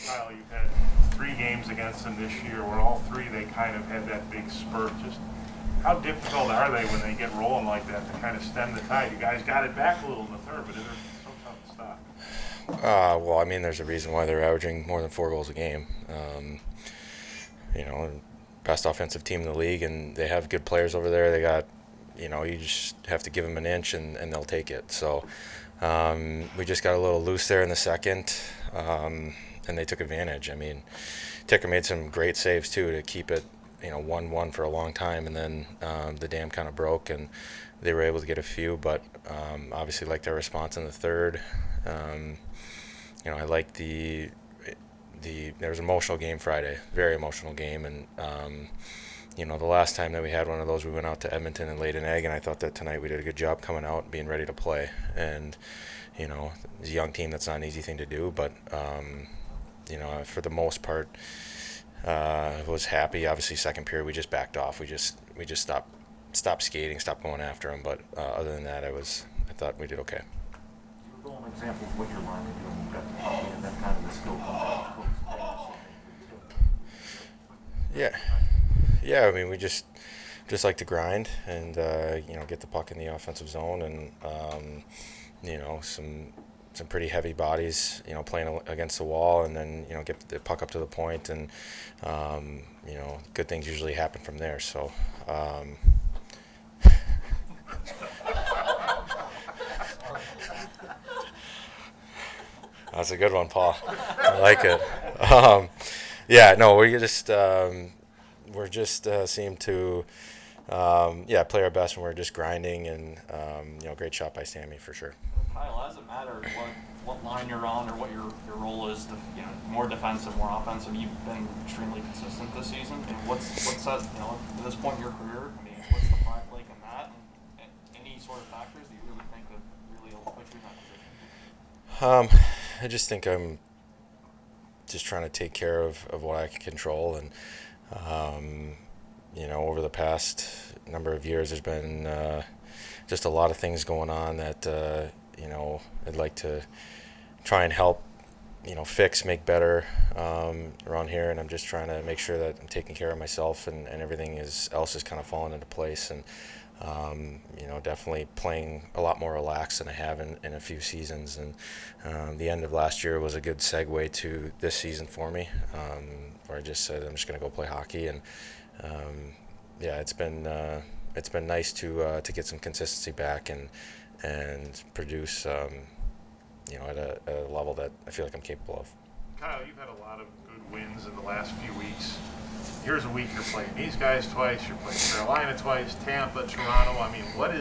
Kyle, you've had 3 games against them this year where all 3 they kind of had that big spurt. Just how difficult are they when they get rolling like that to kind of stem the tide? You guys got it back a little in the third, but is it so tough to stop? Well, I mean, there's a reason why they're averaging more than 4 goals a game. Best offensive team in the league, and they have good players over there. They got, you just have to give them an inch, and they'll take it. So we just got a little loose there in the second, and they took advantage. I mean, Ticker made some great saves, too, to keep it, 1-1 for a long time, and then the dam kind of broke, and they were able to get a few, but obviously liked their response in the third. I liked there was an emotional game Friday, very emotional game, and the last time that we had one of those, we went out to Edmonton and laid an egg, and I thought that tonight we did a good job coming out and being ready to play. And it's a young team, that's not an easy thing to do, but for the most part, was happy. Obviously, second period we just backed off. We just stopped skating, stopped going after them. But other than that, I thought we did okay. Give an example of what your line is doing. You've got the puck and then kind of the skill comes. Yeah. I mean, we just like to grind and get the puck in the offensive zone, and some pretty heavy bodies, playing against the wall, and then get the puck up to the point, and good things usually happen from there. So. That's a good one, Paul. I like it. We just seem to play our best when we're just grinding, and great shot by Sammy for sure. Kyle, does it matter what line you're on or what your role is? More defensive, more offensive. You've been extremely consistent this season. And what's that? At this point in your career, I mean, what's the pride like in that? And any sort of factors that you really think that really will put you in that position? I just think I'm just trying to take care of what I can control, and over the past number of years, there's been just a lot of things going on that I'd like to try and help fix, make better around here, and I'm just trying to make sure that I'm taking care of myself, and everything else is kind of falling into place, and definitely playing a lot more relaxed than I have in a few seasons. And the end of last year was a good segue to this season for me, where I just said I'm just going to go play hockey. And it's been nice to get some consistency back and produce at a level that I feel like I'm capable of. Kyle, you've had a lot of good wins in the last few weeks. Here's a week you're playing these guys twice, you're playing Carolina twice, Tampa, Toronto. I mean, what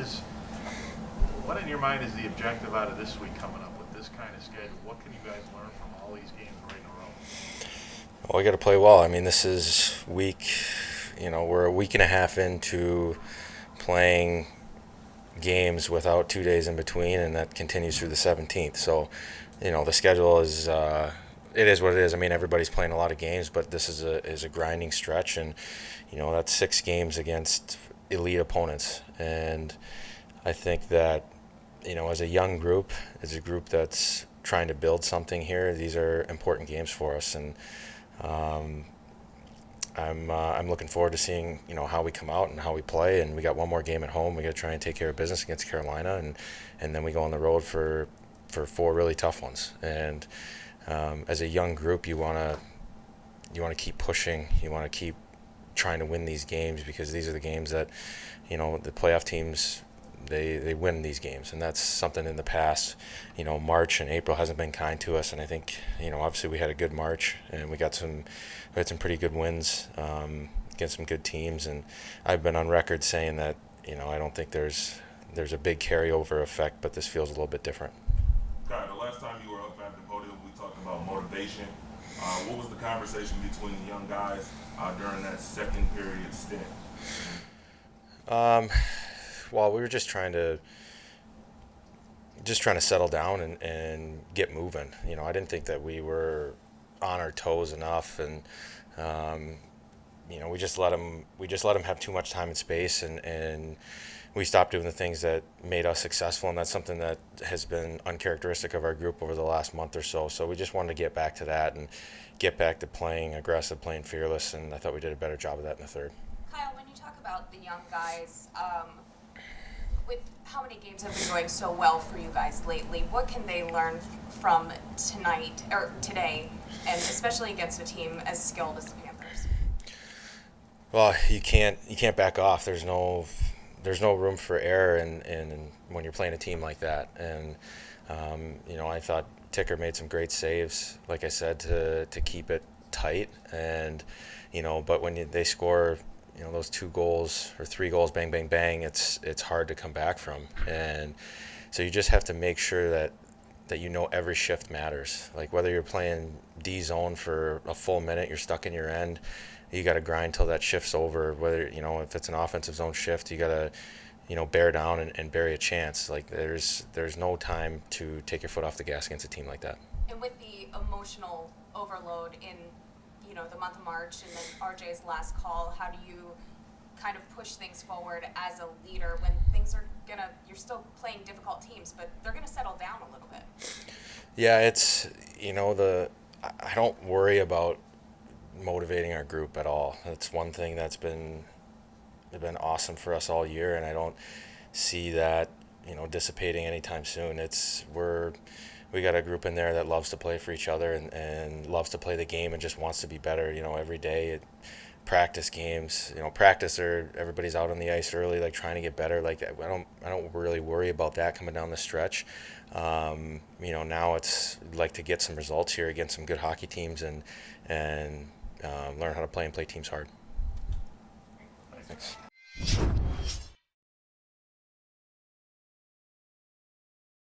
in your mind is the objective out of this week coming up with this kind of schedule? What can you guys learn from all these games right in a row? Well, we got to play well. I mean, this is we're a week and a half into playing games without 2 days in between, and that continues through the 17th. So, the schedule is it is what it is. I mean, everybody's playing a lot of games, but this is a grinding stretch, and that's 6 games against elite opponents. And I think that as a young group, as a group that's trying to build something here, these are important games for us, and I'm looking forward to seeing how we come out and how we play. And we got one more game at home. We got to try and take care of business against Carolina, and then we go on the road for 4 really tough ones. And as a young group, you want to keep pushing. You want to keep trying to win these games, because these are the games that the playoff teams they win these games, and that's something in the past. March and April hasn't been kind to us, and I think obviously we had a good March, and we had some pretty good wins against some good teams, and I've been on record saying that I don't think there's a big carryover effect, but this feels a little bit different. Kyle, the last time you were up at the podium, we talked about motivation. What was the conversation between the young guys during that second period stint? Well, we were just trying to settle down and get moving. I didn't think that we were on our toes enough, and we just let them have too much time and space, and we stopped doing the things that made us successful, and that's something that has been uncharacteristic of our group over the last month or so. So we just wanted to get back to that and get back to playing aggressive, playing fearless, and I thought we did a better job of that in the third. Kyle, when you talk about the young guys, with how many games have been going so well for you guys lately, what can they learn from tonight or today, and especially against a team as skilled as the Panthers? Well, you can't back off. There's no room for error in when you're playing a team like that. And I thought Ticker made some great saves, like I said, to keep it tight. And but when they score, those 2 goals or 3 goals, bang, bang, bang, it's hard to come back from. And so you just have to make sure that every shift matters. Like whether you're playing D zone for a full minute, you're stuck in your end, you got to grind till that shift's over. Whether if it's an offensive zone shift, you got to bear down and bury a chance. Like there's no time to take your foot off the gas against a team like that. And with the emotional overload in the month of March and then RJ's last call, how do you kind of push things forward as a leader when things are you're still playing difficult teams, but they're gonna settle down a little bit? Yeah, it's I don't worry about motivating our group at all. That's one thing that's been awesome for us all year, and I don't see that dissipating anytime soon. We got a group in there that loves to play for each other and loves to play the game and just wants to be better. Every day, practice games. Practice or everybody's out on the ice early, like trying to get better. Like I don't really worry about that coming down the stretch. Now it's like to get some results here against some good hockey teams and learn how to play and play teams hard. Thanks.